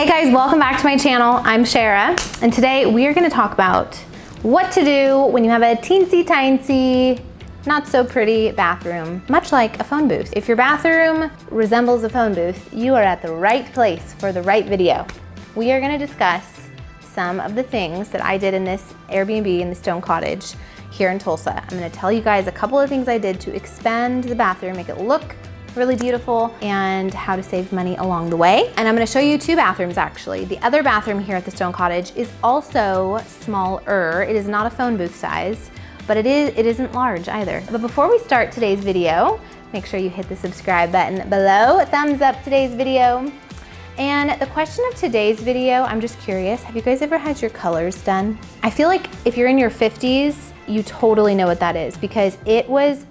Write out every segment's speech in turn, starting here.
Hey guys, welcome back to my channel. I'm Sharrah, and today we are going to talk about what to do when you have a teensy-tiny, not so pretty bathroom, much like a phone booth. If your bathroom resembles a phone booth, you are at the right place for the right video. We are going to discuss some of the things that I did in this Airbnb in the Stone Cottage here in Tulsa. I'm going to tell you guys a couple of things I did to expand the bathroom, make it look really beautiful, and how to save money along the way. And I'm gonna show you two bathrooms actually. The other bathroom here at the Stone Cottage is also smaller. It is not a phone booth size, but it isn't large either. But before we start today's video, make sure you hit the subscribe button below, thumbs up today's video. And the question of today's video, I'm just curious, have you guys ever had your colors done? I feel like if you're in your 50s, you totally know what that is, because it was,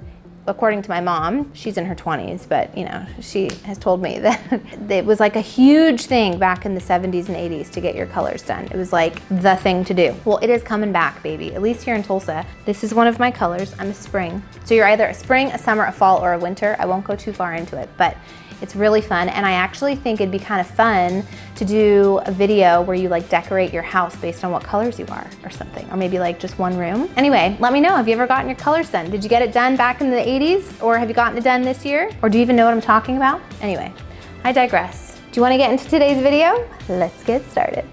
according to my mom, she's in her 20s, but you know, she has told me that it was like a huge thing back in the 70s and 80s to get your colors done. It was like the thing to do. Well, it is coming back, baby, at least here in Tulsa. This is one of my colors. I'm a spring. So you're either a spring, a summer, a fall, or a winter. I won't go too far into it, but it's really fun, and I actually think it'd be kind of fun to do a video where you like decorate your house based on what colors you are or something, or maybe like just one room. Anyway, let me know, have you ever gotten your colors done? Did you get it done back in the 80s, or have you gotten it done this year? Or do you even know what I'm talking about? Anyway, I digress. Do you want to get into today's video? Let's get started.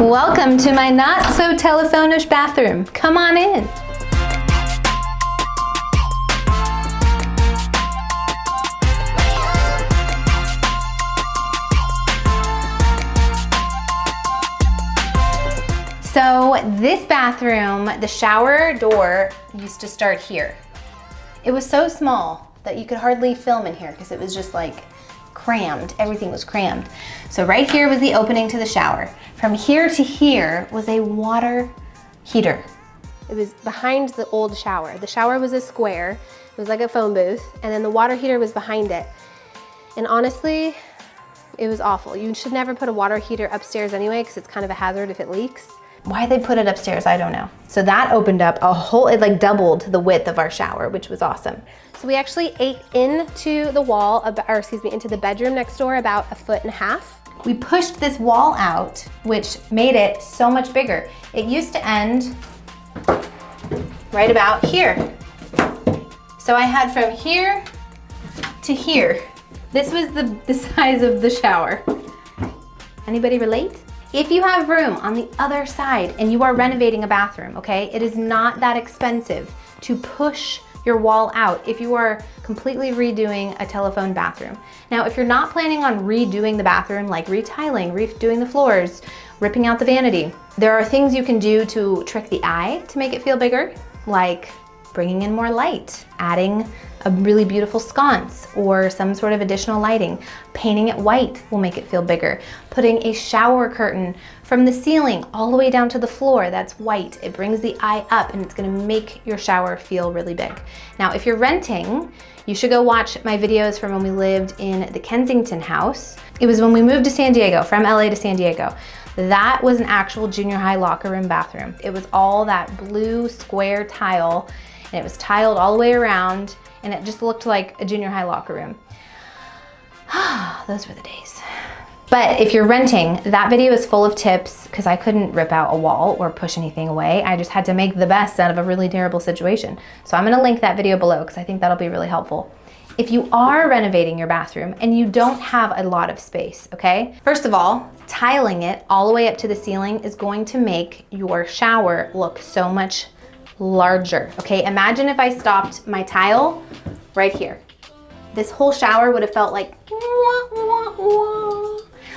Welcome to my not so telephone-ish bathroom. Come on in. So this bathroom, the shower door used to start here. It was so small that you could hardly film in here because it was just like crammed. Everything was crammed. So right here was the opening to the shower. From here to here was a water heater. It was behind the old shower. The shower was a square. It was like a phone booth, and then the water heater was behind it. And honestly, it was awful. You should never put a water heater upstairs anyway, because it's kind of a hazard if it leaks. Why they put it upstairs, I don't know. So that opened up a whole, it like doubled the width of our shower, which was awesome. So we actually ate into the wall, or excuse me, into the bedroom next door about 1.5 feet. We pushed this wall out, which made it so much bigger. It used to end right about here. So I had from here to here. This was the size of the shower. Anybody relate? If you have room on the other side and you are renovating a bathroom, okay, it is not that expensive to push your wall out if you are completely redoing a telephone bathroom. Now, if you're not planning on redoing the bathroom, like retiling, redoing the floors, ripping out the vanity, there are things you can do to trick the eye to make it feel bigger, like bringing in more light, adding a really beautiful sconce or some sort of additional lighting. Painting it white will make it feel bigger. Putting a shower curtain from the ceiling all the way down to the floor that's white. It brings the eye up and it's gonna make your shower feel really big. Now, if you're renting, you should go watch my videos from when we lived in the Kensington house. It was when we moved to San Diego, from LA to San Diego. That was an actual junior high locker room bathroom. It was all that blue square tile, and it was tiled all the way around, and it just looked like a junior high locker room. Those were the days. But if you're renting, that video is full of tips, because I couldn't rip out a wall or push anything away. I just had to make the best out of a really terrible situation. So I'm gonna link that video below, because I think that'll be really helpful. If you are renovating your bathroom and you don't have a lot of space, okay? First of all, tiling it all the way up to the ceiling is going to make your shower look so much larger, okay? Imagine if I stopped my tile right here. This whole shower would have felt like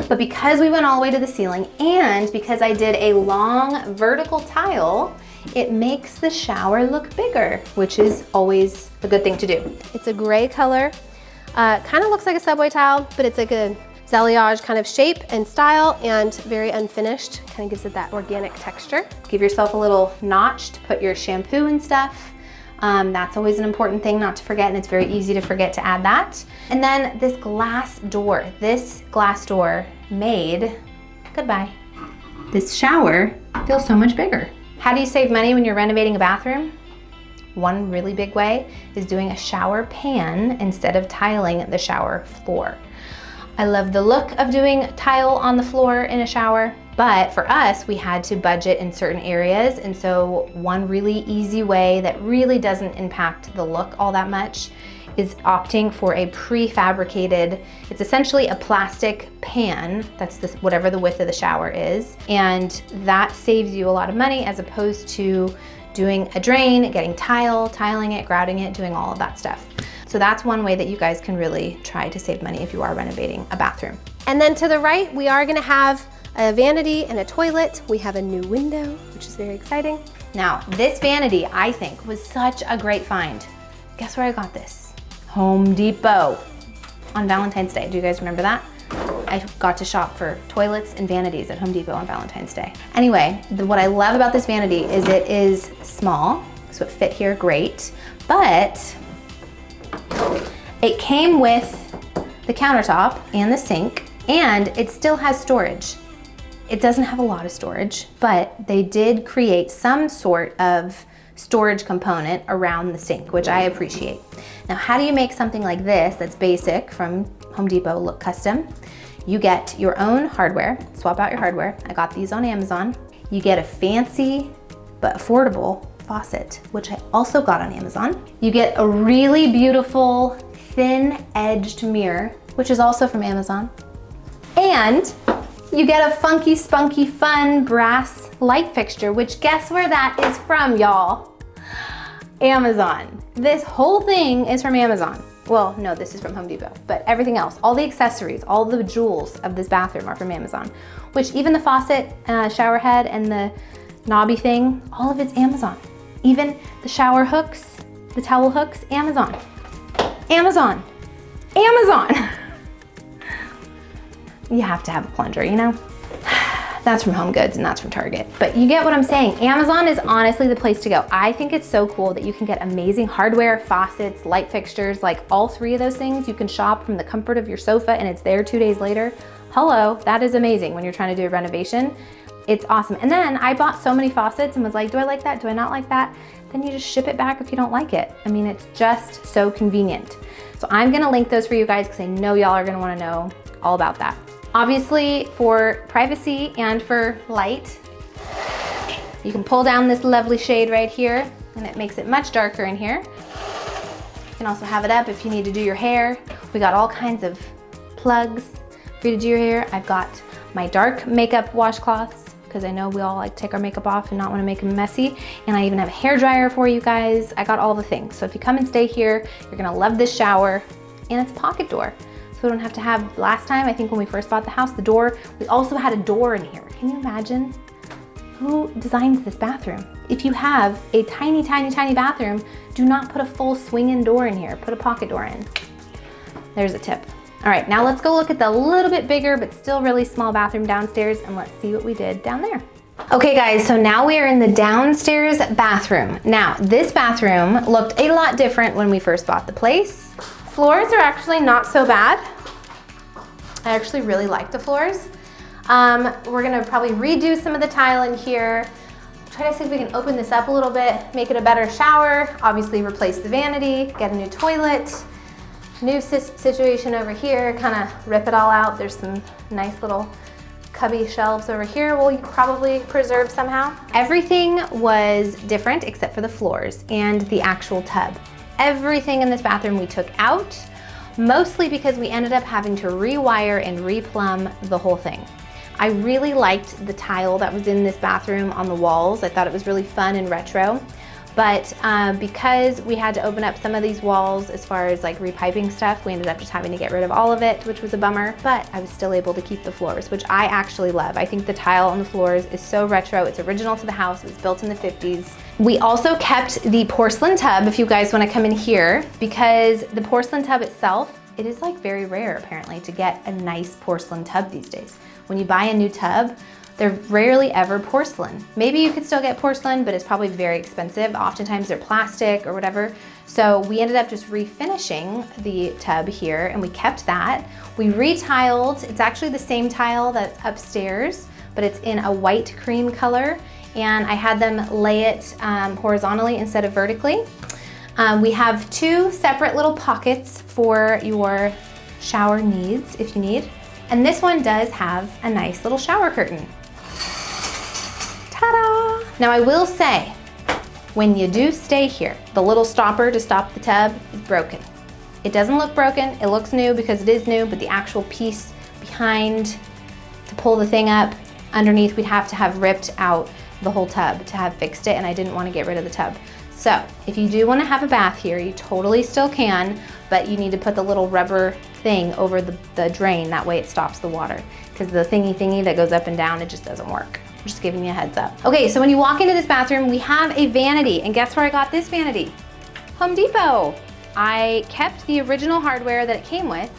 but because we went all the way to the ceiling, and because I did a long vertical tile, it makes the shower look bigger, which is always a good thing to do. It's a gray color, kind of looks like a subway tile, but it's like a Zeliage kind of shape and style, and very unfinished. Kind of gives it that organic texture. Give yourself a little notch to put your shampoo and stuff, That's always an important thing not to forget, and it's very easy to forget to add that. And then this glass door made, goodbye, this shower feels so much bigger. How do you save money when you're renovating a bathroom? One really big way is doing a shower pan instead of tiling the shower floor. I love the look of doing tile on the floor in a shower, but for us, we had to budget in certain areas. And so one really easy way that really doesn't impact the look all that much is opting for a prefabricated, it's essentially a plastic pan, that's this, whatever the width of the shower is. And that saves you a lot of money as opposed to doing a drain, getting tile, tiling it, grouting it, doing all of that stuff. So that's one way that you guys can really try to save money if you are renovating a bathroom. And then to the right, we are gonna have a vanity and a toilet. We have a new window, which is very exciting. Now, this vanity, I think, was such a great find. Guess where I got this? Home Depot on Valentine's Day. Do you guys remember that? I got to shop for toilets and vanities at Home Depot on Valentine's Day. Anyway, what I love about this vanity is it is small, so it fit here great, but it came with the countertop and the sink, and it still has storage. It doesn't have a lot of storage, but they did create some sort of storage component around the sink, which I appreciate. Now, how do you make something like this that's basic from Home Depot look custom? You get your own hardware, swap out your hardware. I got these on Amazon. You get a fancy but affordable faucet, which I also got on Amazon. You get a really beautiful thin-edged mirror, which is also from Amazon. And you get a funky, spunky, fun brass light fixture, which guess where that is from, y'all? Amazon. This whole thing is from Amazon. Well, no, this is from Home Depot, but everything else, all the accessories, all the jewels of this bathroom are from Amazon, which even the faucet, shower head, and the knobby thing, all of it's Amazon. Even the shower hooks, the towel hooks, Amazon. Amazon. Amazon. You have to have a plunger, you know? That's from Home Goods and that's from Target. But you get what I'm saying. Amazon is honestly the place to go. I think it's so cool that you can get amazing hardware, faucets, light fixtures, like all three of those things. You can shop from the comfort of your sofa and it's there 2 days later. Hello, that is amazing when you're trying to do a renovation. It's awesome. And then I bought so many faucets and was like, do I like that? Do I not like that? Then you just ship it back if you don't like it. I mean, it's just so convenient. So I'm gonna link those for you guys because I know y'all are gonna wanna know all about that. Obviously, for privacy and for light, you can pull down this lovely shade right here and it makes it much darker in here. You can also have it up if you need to do your hair. We got all kinds of plugs for you to do your hair. I've got my dark makeup washcloths because I know we all like to take our makeup off and not want to make them messy. And I even have a hair dryer for you guys. I got all the things. So if you come and stay here, you're gonna love this shower, and it's a pocket door. So we don't have to have, last time, I think when we first bought the house, the door, we also had a door in here. Can you imagine? Who designed this bathroom? If you have a tiny, tiny, tiny bathroom, do not put a full swing-in door in here. Put a pocket door in. There's a tip. All right, now let's go look at the little bit bigger but still really small bathroom downstairs and let's see what we did down there. Okay guys, so now we are in the downstairs bathroom. Now, this bathroom looked a lot different when we first bought the place. Floors are actually not so bad. I actually really like the floors. We're gonna probably redo some of the tile in here. Try to see if we can open this up a little bit, make it a better shower, obviously replace the vanity, get a new toilet, new situation over here, kind of rip it all out. There's some nice little cubby shelves over here we'll probably preserve somehow. Everything was different except for the floors and the actual tub. Everything in this bathroom we took out, mostly because we ended up having to rewire and replumb the whole thing. I really liked the tile that was in this bathroom on the walls. I thought it was really fun and retro. But because we had to open up some of these walls as far as like repiping stuff, we ended up just having to get rid of all of it, which was a bummer, but I was still able to keep the floors, which I actually love. I think the tile on the floors is so retro. It's original to the house. It was built in the 50s. We also kept the porcelain tub, if you guys want to come in here, because the porcelain tub itself, it is like very rare apparently to get a nice porcelain tub these days. When you buy a new tub, They're rarely ever porcelain. Maybe you could still get porcelain, but it's probably very expensive. Oftentimes they're plastic or whatever. So we ended up just refinishing the tub here, and we kept that. We retiled. It's actually the same tile that's upstairs, but it's in a white cream color. And I had them lay it horizontally instead of vertically. We have 2 separate little pockets for your shower needs if you need. And this one does have a nice little shower curtain. Ta-da! Now I will say, when you do stay here, the little stopper to stop the tub is broken. It doesn't look broken, it looks new because it is new, but the actual piece behind to pull the thing up underneath, we'd have to have ripped out the whole tub to have fixed it, and I didn't want to get rid of the tub. So if you do want to have a bath here, you totally still can, but you need to put the little rubber thing over the drain. That way it stops the water, because the thingy that goes up and down, it just doesn't work. I'm just giving you a heads up. Okay, so when you walk into this bathroom, we have a vanity, and guess where I got this vanity? Home Depot. I kept the original hardware that it came with,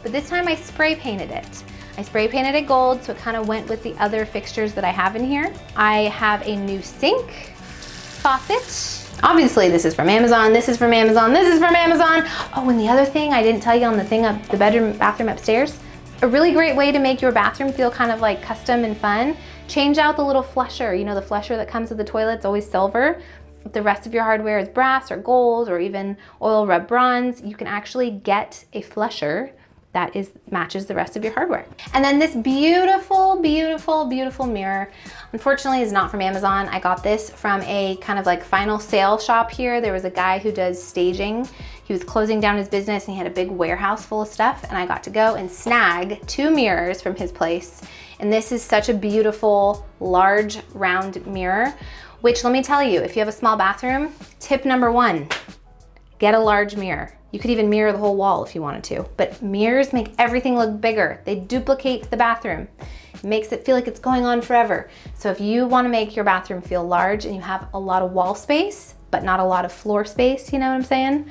but this time I spray painted it. I spray painted it gold, so it kind of went with the other fixtures that I have in here. I have a new sink, faucet. Obviously this is from Amazon, this is from Amazon, this is from Amazon. Oh, and the other thing I didn't tell you on the thing up, the bathroom upstairs, a really great way to make your bathroom feel kind of like custom and fun, change out the little flusher. You know, the flusher that comes with the toilet's always silver. If the rest of your hardware is brass or gold or even oil rub bronze, you can actually get a flusher that matches the rest of your hardware. And then this beautiful, beautiful, beautiful mirror, unfortunately is not from Amazon. I got this from a kind of like final sale shop here. There was a guy who does staging. He was closing down his business and he had a big warehouse full of stuff, and I got to go and snag 2 mirrors from his place. And this is such a beautiful, large, round mirror, which let me tell you, if you have a small bathroom, tip number 1, get a large mirror. You could even mirror the whole wall if you wanted to, but mirrors make everything look bigger. They duplicate the bathroom. It makes it feel like it's going on forever. So if you want to make your bathroom feel large and you have a lot of wall space, but not a lot of floor space, you know what I'm saying?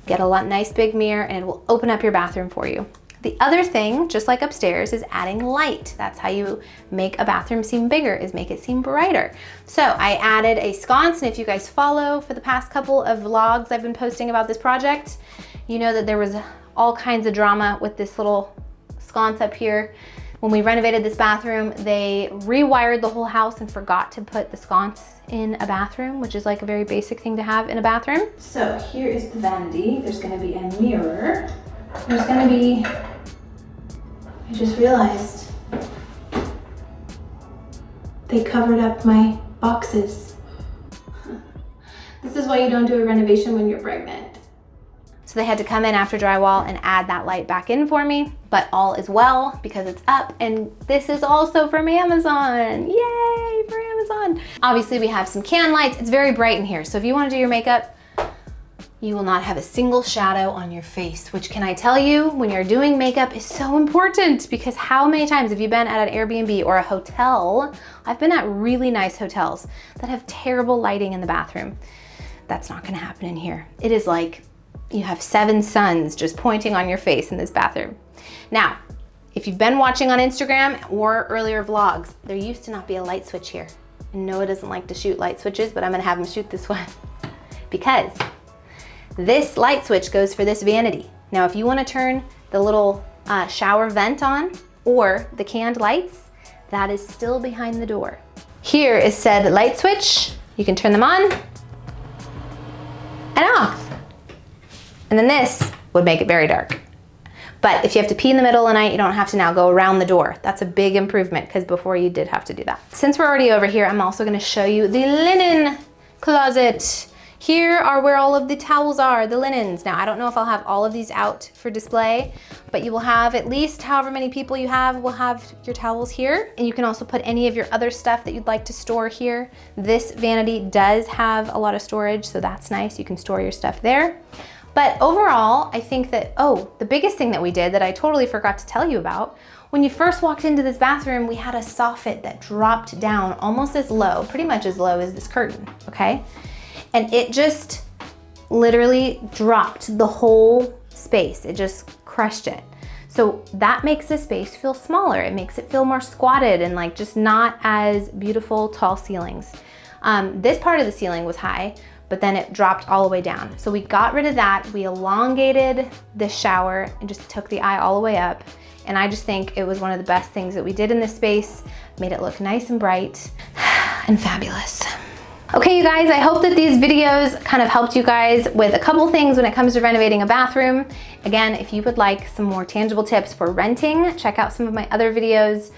Get a nice big mirror and it will open up your bathroom for you. The other thing, just like upstairs, is adding light. That's how you make a bathroom seem bigger, is make it seem brighter. So I added a sconce, and if you guys follow for the past couple of vlogs I've been posting about this project, you know that there was all kinds of drama with this little sconce up here. When we renovated this bathroom, they rewired the whole house and forgot to put the sconce in a bathroom, which is like a very basic thing to have in a bathroom. So here is the vanity. There's gonna be a mirror. There's gonna be, I just realized they covered up my boxes. This is why you don't do a renovation when you're pregnant. So they had to come in after drywall and add that light back in for me, but all is well because it's up, and this is also from Amazon. Yay for Amazon. Obviously we have some can lights. It's very bright in here, so if you want to do your makeup, you will not have a single shadow on your face, which, can I tell you, when you're doing makeup is so important, because how many times have you been at an Airbnb or a hotel? I've been at really nice hotels that have terrible lighting in the bathroom. That's not gonna happen in here. It is like you have 7 suns just pointing on your face in this bathroom. Now, if you've been watching on Instagram or earlier vlogs, there used to not be a light switch here. And Noah doesn't like to shoot light switches, but I'm gonna have him shoot this one because this light switch goes for this vanity. Now, if you wanna turn the little shower vent on or the canned lights, that is still behind the door. Here is said light switch. You can turn them on and off. And then this would make it very dark. But if you have to pee in the middle of the night, you don't have to now go around the door. That's a big improvement, because before you did have to do that. Since we're already over here, I'm also gonna show you the linen closet. Here are where all of the towels are, the linens. Now, I don't know if I'll have all of these out for display, but you will have at least however many people you have will have your towels here. And you can also put any of your other stuff that you'd like to store here. This vanity does have a lot of storage, so that's nice. You can store your stuff there. But overall, I think that, oh, the biggest thing that we did that I totally forgot to tell you about, when you first walked into this bathroom, we had a soffit that dropped down almost as low, pretty much as low as this curtain, okay? And it just literally dropped the whole space. It just crushed it. So that makes the space feel smaller. It makes it feel more squatted and like just not as beautiful tall ceilings. This part of the ceiling was high, but then it dropped all the way down. So we got rid of that. We elongated the shower and just took the eye all the way up. And I just think it was one of the best things that we did in this space, made it look nice and bright and fabulous. Okay, you guys, I hope that these videos kind of helped you guys with a couple things when it comes to renovating a bathroom. Again, if you would like some more tangible tips for renting, check out some of my other videos.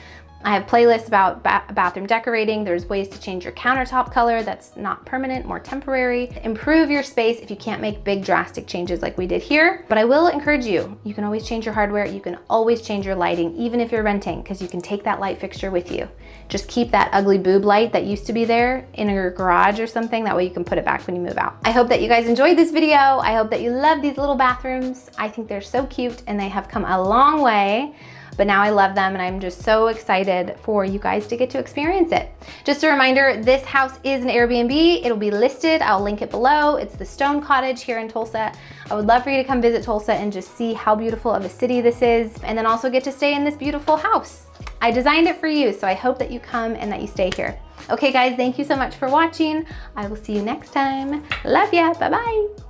I have playlists about bathroom decorating. There's ways to change your countertop color that's not permanent, more temporary. Improve your space if you can't make big drastic changes like we did here. But I will encourage you, you can always change your hardware. You can always change your lighting, even if you're renting, because you can take that light fixture with you. Just keep that ugly boob light that used to be there in your garage or something. That way you can put it back when you move out. I hope that you guys enjoyed this video. I hope that you love these little bathrooms. I think they're so cute and they have come a long way. But now I love them and I'm just so excited for you guys to get to experience it. Just a reminder, this house is an Airbnb. It'll be listed, I'll link it below. It's the Stone Cottage here in Tulsa. I would love for you to come visit Tulsa and just see how beautiful of a city this is, and then also get to stay in this beautiful house. I designed it for you, so I hope that you come and that you stay here. Okay guys, thank you so much for watching. I will see you next time. Love ya, bye-bye.